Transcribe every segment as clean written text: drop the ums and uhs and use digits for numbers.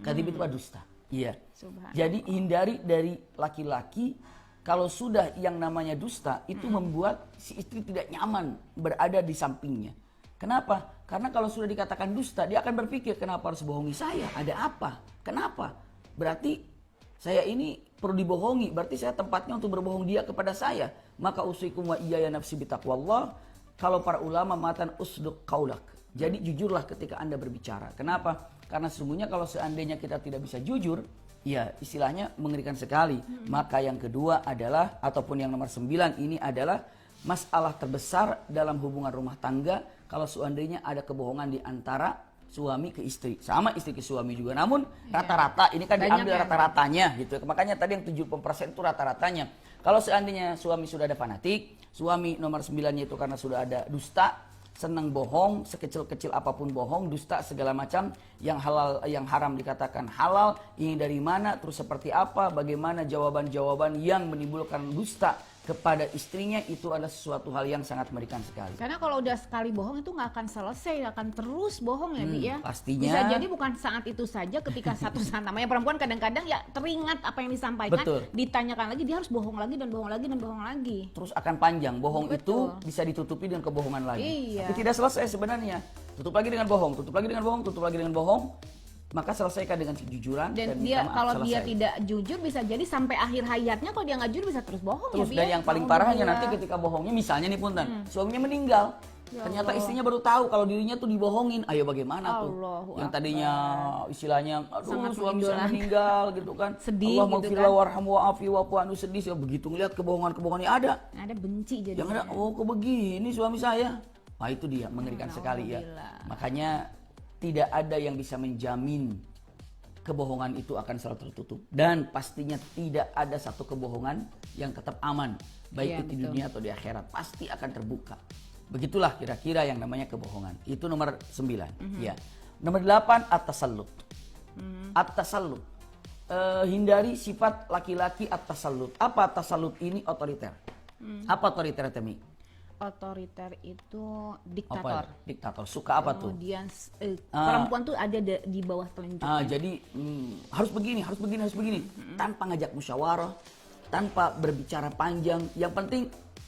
Kadzib itu dusta. Iya. Subhanallah. Jadi hindari dari laki-laki kalau sudah yang namanya dusta itu membuat si istri tidak nyaman berada di sampingnya. Kenapa? Karena kalau sudah dikatakan dusta, dia akan berpikir kenapa harus bohongi saya? Ada apa? Kenapa? Berarti saya ini perlu dibohongi. Berarti saya tempatnya untuk berbohong dia kepada saya. Maka usikum wa iyaya nafsi bitaqwallah. Kalau para ulama mengatakan usduq qaulak. Jadi jujurlah ketika Anda berbicara. Kenapa? Karena sesungguhnya kalau seandainya kita tidak bisa jujur, ya istilahnya mengerikan sekali. Maka yang kedua adalah, ataupun yang nomor 9 ini adalah masalah terbesar dalam hubungan rumah tangga. Kalau seandainya ada kebohongan di antara suami ke istri. Sama istri ke suami juga. Namun rata-rata, ini kan Banyak diambil ya. rata-ratanya gitu. Makanya tadi yang 70% itu rata-ratanya. Kalau seandainya suami sudah ada fanatik, suami nomor 9-nya itu karena sudah ada dusta, senang bohong, sekecil-kecil apapun bohong, dusta segala macam, yang halal, yang haram dikatakan halal, ini dari mana, terus seperti apa, bagaimana jawaban-jawaban yang menimbulkan dusta kepada istrinya, itu adalah sesuatu hal yang sangat mengerikan sekali. Karena kalau udah sekali bohong itu nggak akan selesai, akan terus bohong ya, Bi ya. Pastinya. Bisa jadi bukan saat itu saja, ketika satu saat, namanya perempuan kadang-kadang ya teringat apa yang disampaikan, Betul. ditanyakan lagi, dia harus bohong lagi dan bohong lagi dan bohong lagi. Terus akan panjang, bohong Betul. itu bisa ditutupi dengan kebohongan lagi. Iya. Tapi tidak selesai sebenarnya. Tutup lagi dengan bohong, tutup lagi dengan bohong, tutup lagi dengan bohong. Maka selesaikan dengan kejujuran Dan minta dia maaf, kalau dia selesai. tidak jujur bisa jadi sampai akhir hayatnya, kalau dia nggak jujur bisa terus bohong Terus ya, Bi dan ya. yang paling parahnya nanti Alhamdulillah. ketika bohongnya, misalnya nih Punten, suaminya meninggal. Ya Ternyata Allah. istrinya baru tahu kalau dirinya tuh dibohongin. Ayo bagaimana tuh? Allahu Yang Akbar. tadinya istilahnya, aduh Sangat suami saya mengidolakan. meninggal gitu kan. Sedih Allah gitu maghfirlah kan. warham wa'afi wa'fu anhu, sedih. Ya, begitu ngeliat kebohongan-kebohongan yang ada. Ada benci jadi. Yang ada, oh kok begini suami saya. Nah itu dia, mengerikan sekali ya. Alhamdulillah. Makanya tidak ada yang bisa menjamin kebohongan itu akan selalu tertutup. Dan pastinya tidak ada satu kebohongan yang tetap aman. Baik Iya, itu di betul. dunia atau di akhirat. Pasti akan terbuka. Begitulah kira-kira yang namanya kebohongan. Itu nomor 9. Ya. Nomor 8, at-tasallut. At-tasallut. Hindari sifat laki-laki at-tasallut. Apa tasallut ini? Otoriter. Apa otoriter, Temi? Otoriter itu Apa? diktator. Diktator. Suka apa tuh? Kemudian perempuan tuh ada di bawah telunjuknya. Jadi harus begini, harus begini, harus begini. Tanpa ngajak musyawarah, tanpa berbicara panjang. Yang penting,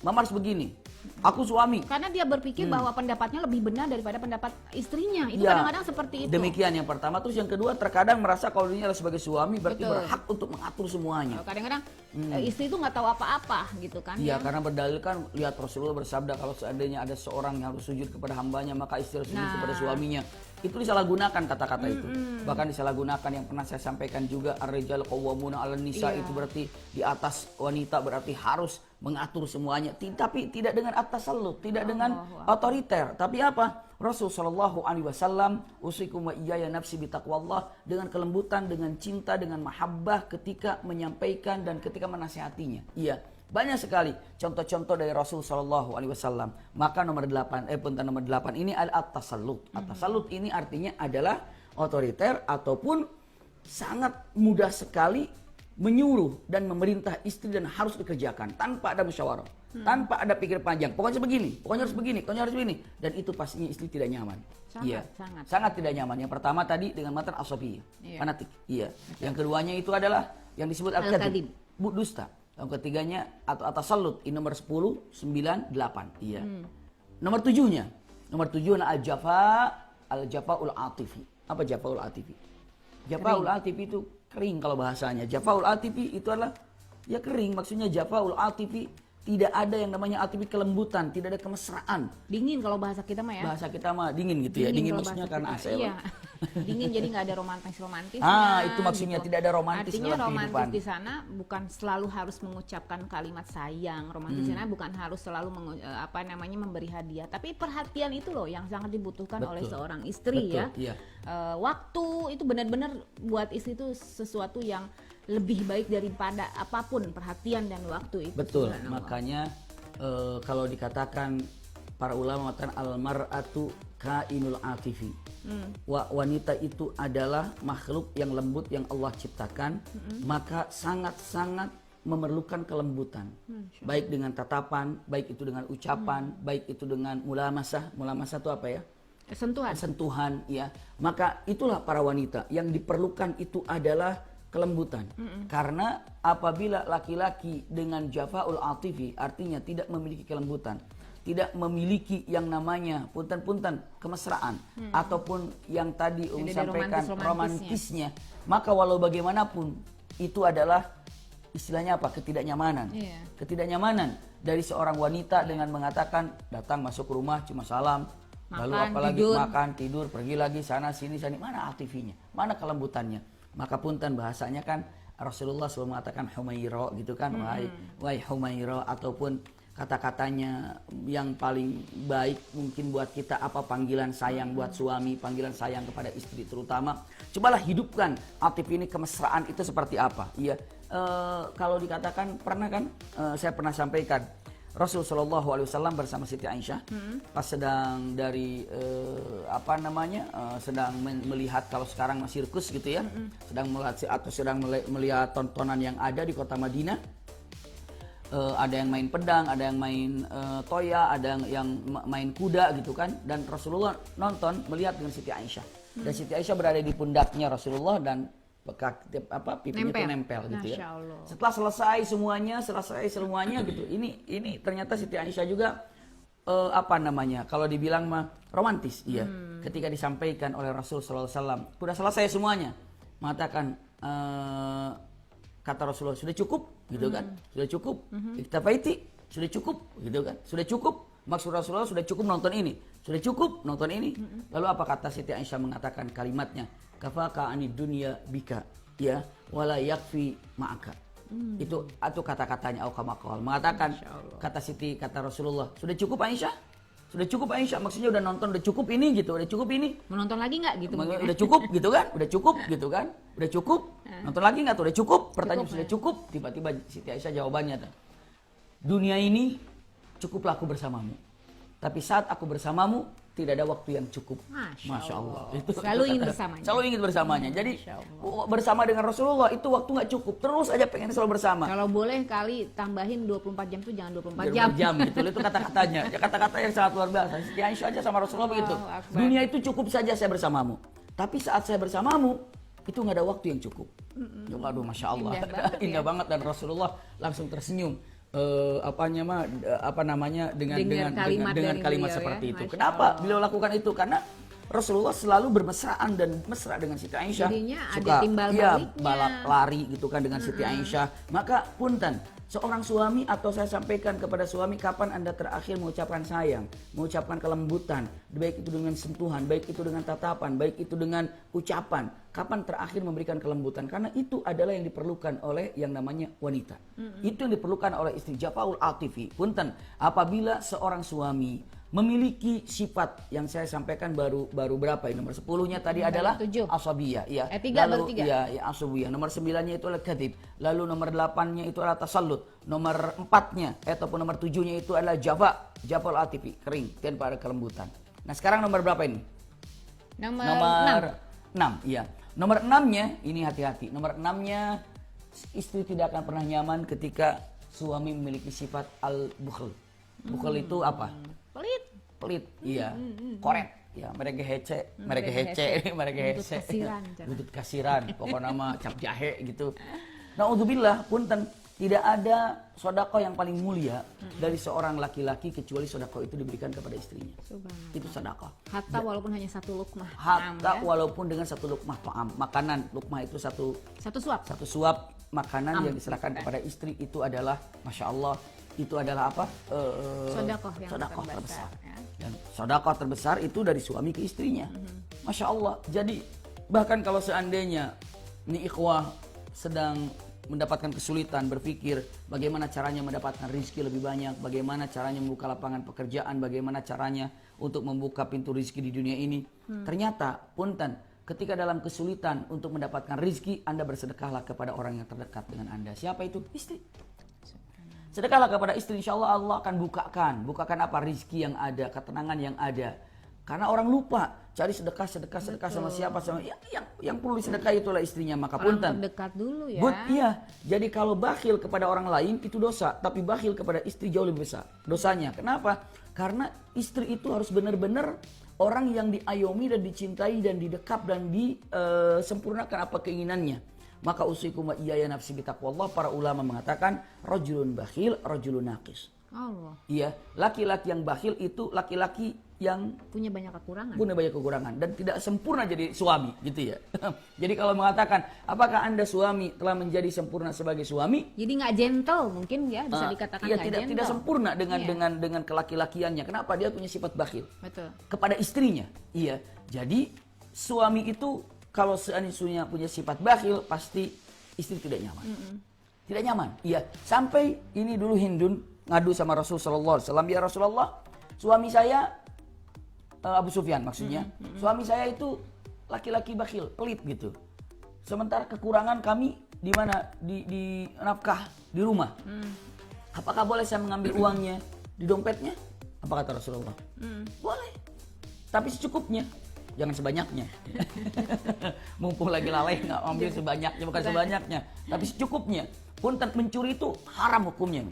mama harus begini. Aku suami. Karena dia berpikir bahwa pendapatnya lebih benar daripada pendapat istrinya. Itu Ya, kadang-kadang seperti itu. Demikian yang pertama. Terus yang kedua, terkadang merasa kalau dirinya adalah sebagai suami berarti Betul. berhak untuk mengatur semuanya. Kadang-kadang istri itu nggak tahu apa-apa gitu kan. Iya, ya. karena berdalilkan, lihat Rasulullah bersabda kalau seandainya ada seorang yang harus sujud kepada hambanya, maka istri harus sujud kepada suaminya. Itu disalahgunakan kata-kata itu. Bahkan disalahgunakan, yang pernah saya sampaikan juga, ar-rijal qawwamuna 'alan nisa, Iya. itu berarti di atas wanita, berarti harus mengatur semuanya. Tapi tidak dengan at-tasallut, tidak dengan otoriter. Tapi apa? Rasul sallallahu alaihi wasallam, usikum wa iyaya nafsi bitaqwallah, dengan kelembutan, dengan cinta, dengan mahabbah ketika menyampaikan dan ketika menasihatinya. Iya. Banyak sekali contoh-contoh dari Rasul sallallahu alaihi wasallam. Maka nomor 8 ini adalah at-tasallut. At-tasallut ini artinya adalah otoriter ataupun sangat mudah sekali menyuruh dan memerintah istri dan harus dikerjakan tanpa ada musyawarah, tanpa ada pikir panjang. Pokoknya begini, pokoknya harus begini, pokoknya harus begini. Dan itu pastinya istri tidak nyaman. Sangat tidak nyaman. Yang pertama tadi dengan matan asabiyah, fanatik. Iya. Yang keduanya itu adalah yang disebut al-kadzib, dusta. Yang ketiganya atau at-tasallut, ini nomor 10, 9, 8. Iya. Nomor 7-nya. Nomor 7 adalah al-jafa'ul atifi. Apa jafa'ul atifi? Jafa'ul atifi itu kering kalau bahasanya. Jafa'ul atifi itu adalah ya kering. Maksudnya jafa'ul atifi tidak ada yang namanya atifi, kelembutan, tidak ada kemesraan. Dingin kalau bahasa kita mah ya. Bahasa kita mah dingin gitu ya. Dingin kalau maksudnya bahasa karena kita. AC. Iya. Dingin jadi nggak ada romantis-romantis. Itu maksudnya tidak ada romantis Artinya dalam romantis kehidupan. di sana bukan selalu harus mengucapkan kalimat sayang. Romantis di sana bukan harus selalu memberi hadiah, tapi perhatian itu loh yang sangat dibutuhkan oleh seorang istri. Betul, ya. iya. Waktu itu benar-benar buat istri itu sesuatu yang lebih baik daripada apapun, perhatian dan waktu itu. Betul, Subhanallah. makanya kalau dikatakan para ulama mengatakan al-mar'atu kainul atifi. Wanita itu adalah makhluk yang lembut yang Allah ciptakan, maka sangat-sangat memerlukan kelembutan. Baik dengan tatapan, baik itu dengan ucapan, baik itu dengan mulamasah. Mulamasah itu apa ya? sentuhan ya. Maka itulah para wanita yang diperlukan itu adalah kelembutan. Karena apabila laki-laki dengan jafaul atifi, artinya tidak memiliki kelembutan, tidak memiliki yang namanya punten-punten kemesraan ataupun yang tadi Umi sampaikan romantisnya, maka walau bagaimanapun itu adalah istilahnya apa? Ketidaknyamanan. Ketidaknyamanan dari seorang wanita dengan mengatakan datang masuk rumah cuma salam, lalu apalagi makan, tidur, pergi lagi sana sini, mana aktivinya? Mana kelembutannya? Maka punten bahasanya kan Rasulullah selalu mengatakan Humaira gitu kan, wahai Humaira, ataupun kata-katanya yang paling baik mungkin buat kita apa, panggilan sayang buat suami, panggilan sayang kepada istri terutama. Cobalah hidupkan atif ini, kemesraan itu seperti apa. Iya, kalau dikatakan pernah kan, saya pernah sampaikan Rasul Shallallahu Alaihi Wasallam bersama Siti Aisyah pas sedang dari sedang melihat, kalau sekarang sirkus gitu ya, sedang melihat atau sedang melihat tontonan yang ada di kota Madinah. Ada yang main pedang, ada yang main toya, ada yang main kuda gitu kan, dan Rasulullah nonton melihat dengan Siti Aisyah, dan Siti Aisyah berada di pundaknya Rasulullah dan pipinya itu nempel gitu ya. Setelah selesai semuanya gitu, ini ternyata Siti Aisyah juga kalau dibilang mah romantis, iya. Ketika disampaikan oleh Rasul Sallallahu Alaihi Wasallam, sudah selesai semuanya, mengatakan kata Rasulullah, sudah cukup gitu kan, sudah cukup, iktafaiti, sudah cukup gitu kan, sudah cukup. Maksud Rasulullah, sudah cukup nonton ini, sudah cukup nonton ini. Lalu apa kata Siti Aisyah mengatakan kalimatnya, kafaka anid dunya bika ya wala yakfi ma'aka. Itu kata-katanya Aukamakal mengatakan, kata Rasulullah, sudah cukup Aisyah, sudah cukup Aisyah, maksudnya udah nonton, udah cukup ini gitu, udah cukup ini. Menonton lagi nggak gitu? Udah cukup gitu kan, udah cukup gitu kan, udah cukup. Nonton lagi nggak tuh, udah cukup. Pertanyaan sudah cukup. Tiba-tiba Siti Aisyah jawabannya, dunia ini cukuplah aku bersamamu, tapi saat aku bersamamu tidak ada waktu yang cukup. Masya Allah. Itu ingin bersamanya. Selalu ingin bersamanya. Jadi bersama dengan Rasulullah itu waktu nggak cukup. Terus aja pengen selalu bersama. Kalau boleh kali tambahin 24 jam tuh jangan 24 jam. Gitu. Itu kata-katanya. Kata-kata yang sangat luar biasa. Siti Aisyah aja sama Rasulullah begitu. Dunia itu cukup saja saya bersamamu. Tapi saat saya bersamamu itu nggak ada waktu yang cukup. Aduh, Masya Allah. Indah banget, dan Rasulullah langsung tersenyum. Dengan kalimat seperti itu. Kenapa beliau lakukan itu? Karena Rasulullah selalu bermesraan dan mesra dengan Siti Aisyah. Jadinya ada timbal baliknya. Balap lari gitu kan dengan Siti Aisyah. Maka punten, seorang suami, atau saya sampaikan kepada suami, kapan Anda terakhir mengucapkan sayang, mengucapkan kelembutan, baik itu dengan sentuhan, baik itu dengan tatapan, baik itu dengan ucapan. Kapan terakhir memberikan kelembutan? Karena itu adalah yang diperlukan oleh yang namanya wanita. Itu yang diperlukan oleh istri. Jafaul atifi. Punten, apabila seorang suami memiliki sifat yang saya sampaikan baru berapa ini? Nomor 10-nya tadi adalah asabiyah, ya. Lalu ya asabiyah. Nomor 9-nya itu adalah kadhib. Lalu nomor 8-nya itu adalah tasallut. Nomor 4-nya ataupun nomor 7-nya itu adalah jafaul atifi, kering tanpa ada kelembutan. Nah, sekarang nomor berapa ini? Nomor 6, iya. Nomor 6-nya ini hati-hati. Nomor 6-nya, istri tidak akan pernah nyaman ketika suami memiliki sifat al-bukhl. Bukhl itu apa? Pelit, iya. Korek, ya. Mereka hece. Butut kasiran, pokoknya nama cap jahe gitu. Na'udzubillah, punten, tidak ada sedekah yang paling mulia dari seorang laki-laki kecuali sedekah itu diberikan kepada istrinya. Itu sedekah. Hatta walaupun hanya satu lukmah. Walaupun dengan satu lukmah ta'am, makanan. Lukmah itu satu suap makanan yang diserahkan kepada istri, itu adalah Masya Allah, itu adalah apa? Sedekah terbesar. Ya. Dan sedekah terbesar itu dari suami ke istrinya. Masya Allah. Jadi bahkan kalau seandainya nih ikhwah sedang mendapatkan kesulitan, berpikir bagaimana caranya mendapatkan rezeki lebih banyak, bagaimana caranya membuka lapangan pekerjaan, bagaimana caranya untuk membuka pintu rezeki di dunia ini. Ternyata, punten, ketika dalam kesulitan untuk mendapatkan rezeki, Anda bersedekahlah kepada orang yang terdekat dengan Anda. Siapa itu? Istri. Sedekahlah kepada istri, insya Allah Allah akan bukakan apa? Rezeki yang ada, ketenangan yang ada. Karena orang lupa cari sedekah sama siapa, sama yang perlu disedekah itulah istrinya. Maka punten, terdekat dulu ya. Iya. Jadi kalau bakhil kepada orang lain itu dosa, tapi bakhil kepada istri jauh lebih besar dosanya. Kenapa? Karena istri itu harus benar-benar orang yang diayomi dan dicintai dan didekap dan disempurnakan apa keinginannya. Maka usikum wa iyaya nafsi bitaqwallah, para ulama mengatakan rajulun bakhil, rajulun naqis. Allah. Iya, laki-laki yang bakhil itu laki-laki yang Punya banyak kekurangan. punya banyak kekurangan dan tidak sempurna jadi suami, gitu ya. Jadi kalau mengatakan, apakah Anda suami telah menjadi sempurna sebagai suami? Jadi nggak gentle mungkin ya, bisa dikatakan Iya, nggak gentle. tidak sempurna dengan Iya. dengan kelaki-lakiannya. Kenapa? Dia punya sifat bakhil Betul. kepada istrinya. Iya. Jadi suami itu kalau seandainya punya sifat bakhil, pasti istri tidak nyaman. Tidak nyaman. Iya. Sampai ini dulu Hindun ngadu sama Rasul sallallahu alaihi wasallam, "Ya Rasulullah, suami saya Abu Sufyan maksudnya. Suami saya itu laki-laki bakhil, pelit gitu. Sementara kekurangan kami di mana? Di nafkah di rumah. Apakah boleh saya mengambil uangnya di dompetnya?" Apa kata Rasulullah? Boleh. Tapi secukupnya. Jangan sebanyaknya. Mumpung lagi lalai nggak ambil sebanyaknya, bukan sebanyaknya, tapi secukupnya. Punten, mencuri itu haram hukumnya.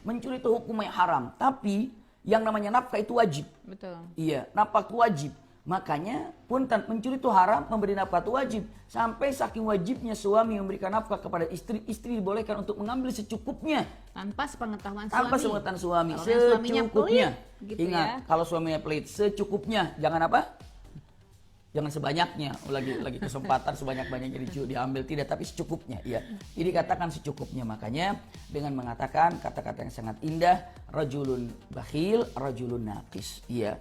Mencuri itu hukumnya haram. Tapi yang namanya nafkah itu wajib. Betul. Iya, nafkah itu wajib. Makanya punten, mencuri itu haram, memberi nafkah itu wajib. Sampai saking wajibnya suami memberikan nafkah kepada istri, istri dibolehkan untuk mengambil secukupnya. Tanpa sepengetahuan suami. Tanpa sepengetahuan suami, Kalau yang suaminya secukupnya. pelit, gitu Ingat, ya. kalau suaminya pelit, secukupnya. Jangan apa? Jangan sebanyaknya. Lagi kesempatan sebanyak-banyaknya diambil, tidak, tapi secukupnya. Iya. Jadi katakan secukupnya. Makanya dengan mengatakan kata-kata yang sangat indah, rajulun bakhil, rajulun naqis. Iya.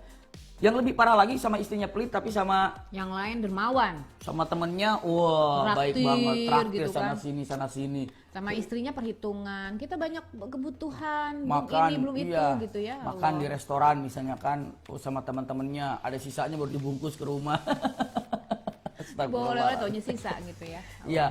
Yang lebih parah lagi sama istrinya pelit, tapi sama Yang lain dermawan. temennya, wah baik Traktir, banget, traktir gitu sana kan. sini sana sini. Sama istrinya perhitungan. Kita banyak kebutuhan. Makan, Belum ini, belum iya, itu gitu ya. makan Allah. di restoran misalnya kan sama teman-temannya, ada sisanya baru dibungkus ke rumah. Boleh-boleh taunya sisa gitu ya. Iya,